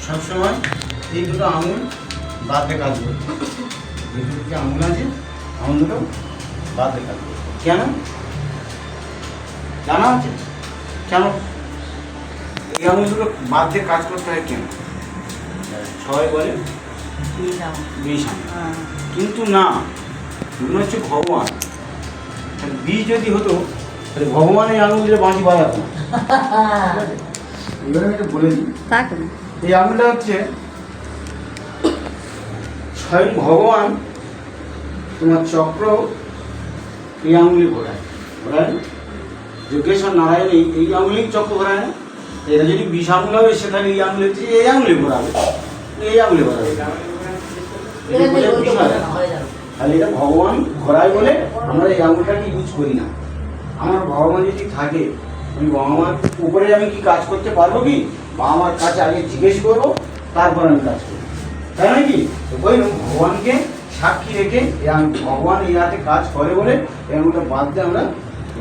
সবসময় এই দুটো আঙুল বাদ দিয়ে কাজ করবে। এই দুটো যে আঙুল আছে আঙুল দুটো বাদ দিয়ে কাজ করবে। কেন জানা আছে? কেন এই আঙুল দুটো বাদ দিয়ে কাজ করতে হয় কেন? সবাই বলে বিষ আঙুল, কিন্তু না, এগুলো হচ্ছে ভগবান। বিষ যদি হতো তাহলে ভগবান এই আঙুল দিয়ে বাঁশি বাজাতো না। এবারে আমি এটা বলে দিই, এই আঙুলটা হচ্ছে স্বয়ং ভগবান তোমার চক্র এই আঙুলি ঘোরায় ঘোরায় যোগেশ্বর নারায়ণ এই আঙুলি চক্র ঘোরায় না। এটা যদি বিষ আঙুল হবে সেখানে এই আঙুলি এই আঙুলি ঘোরাবে, এই আঙুলি ঘোরাবে, তাহলে এটা ভগবান ঘোরায় বলে আমরা এই আঙুলটাকে ইউজ করি না। আমার ভগবান যদি থাকে আমি ভগবান উপরে আমি কি কাজ করতে পারবো কি, বা আমার কাছে আগে জিজ্ঞেস করবো তারপর আমি কাজ করবো, তাই নয় কি? তো বললাম ভগবানকে সাক্ষী রেখে ভগবান এই হাতে কাজ করে বলে এই আঙুলটা বাদ দিয়ে আমরা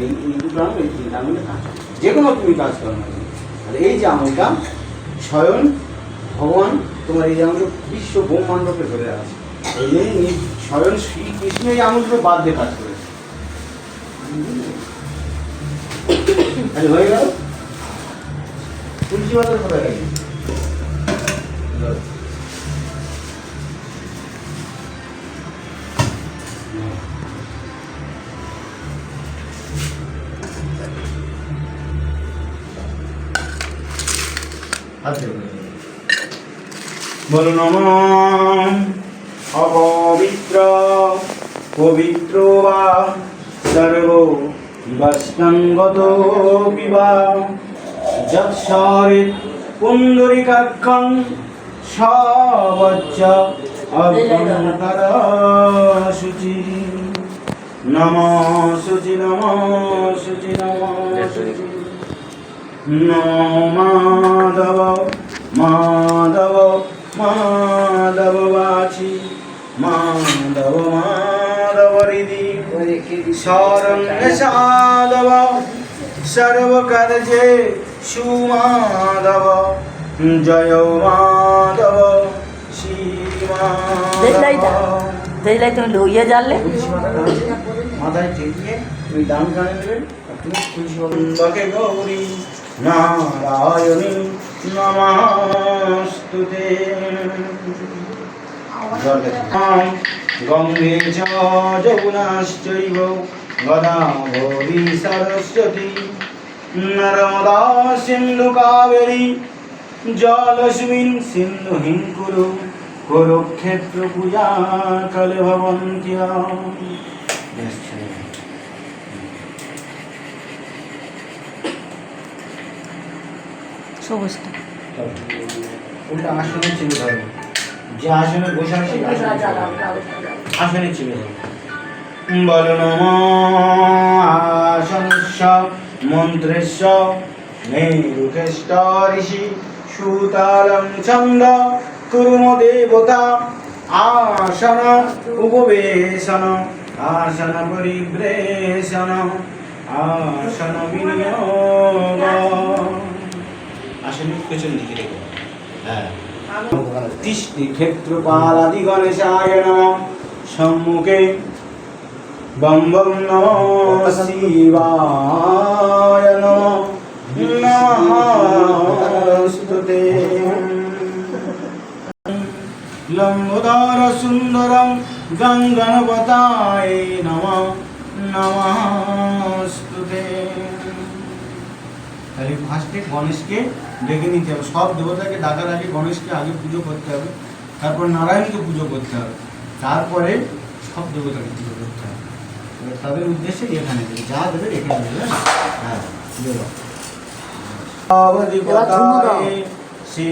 এই দুটো আঙুল এই তিনটা আঙুলে কাজ করি, যে কোনো তুমি কাজ করো না। তাহলে এই যে আঙুলটা স্বয়ং ভগবান তোমার এই আঙুল বিশ্ব ব্রহ্মাণ্ডকে ধরে আছে, এই জন্য স্বয়ং শ্রীকৃষ্ণ এই আঙুলগুলো বাদ দিয়ে কাজ করেছে। তাহলে হয়ে গেল তুলসী পাতার কথা গেল। বলো নমঃ অপবিত্র পবিত্র বা সর্ব বস্তাঙ্গত বিবা যৎসরিত পুণ্ডরিকাক্ষং সবচ্চ অভ্যন্তর শুচি নমঃ শুচি নমঃ শুচি নমঃ শুচি মাধব মাধব মাধব বাচি মাধব মাধব হৃদি শরণ্য সাধব সর্বকার্যে সুমাধব জয় মাধব তুমি লইয়ে জানলে মাথায় ঠেকিয়ে তুমি ডান কানে দেবে, তুমি তুলসী বকে গৌরী নারায়ণী নমস্তুতে। গঙ্গে চ যমুনাশ্চৈব গোদাবরী সরস্বতী নর্মদা সিন্ধু কাবেরী জলস্মিন সিন্ধু হিঙ্কুরু কুরুক্ষেত্র পূজা কালে ভবন্তি। সবুজটা ওটা আসনে চিনে ধরবে, যে আসনে বসে আছে আসনে চিনে ধরবে। বল নমঃ আসনস্য মন্ত্রেস্য মেরুকেষ্ট ঋষি সুতালং ছন্দ কুর্ম দেবতা আসন উপবেশন আসন পরিব্রেশন আসন বিনিয়োগ। আসলে পেছন দিকে রেখে হ্যাঁ তিষ্ঠি ক্ষেত্রপালাদি গণেশায় নমঃ সম্মুখে বম বম নমঃ শিবায় নমঃ নমস্তুতে। লম্বোদর সুন্দরম গঙ্গণপতায় নমঃ নমস্তুতে। তাহলে ফার্স্টে গণেশকে ডেকে নিতে হবে, সব দেবতাকে ডাকার আগে গণেশকে আগে পুজো করতে হবে, তারপর নারায়ণকে পুজো করতে হবে, তারপরে সব দেবতাকে পুজো করতে হবে। তাদের উদ্দেশ্যে এখানে দেবে, যা দেবে এখানে দেবে। হ্যাঁ দেবো শ্রী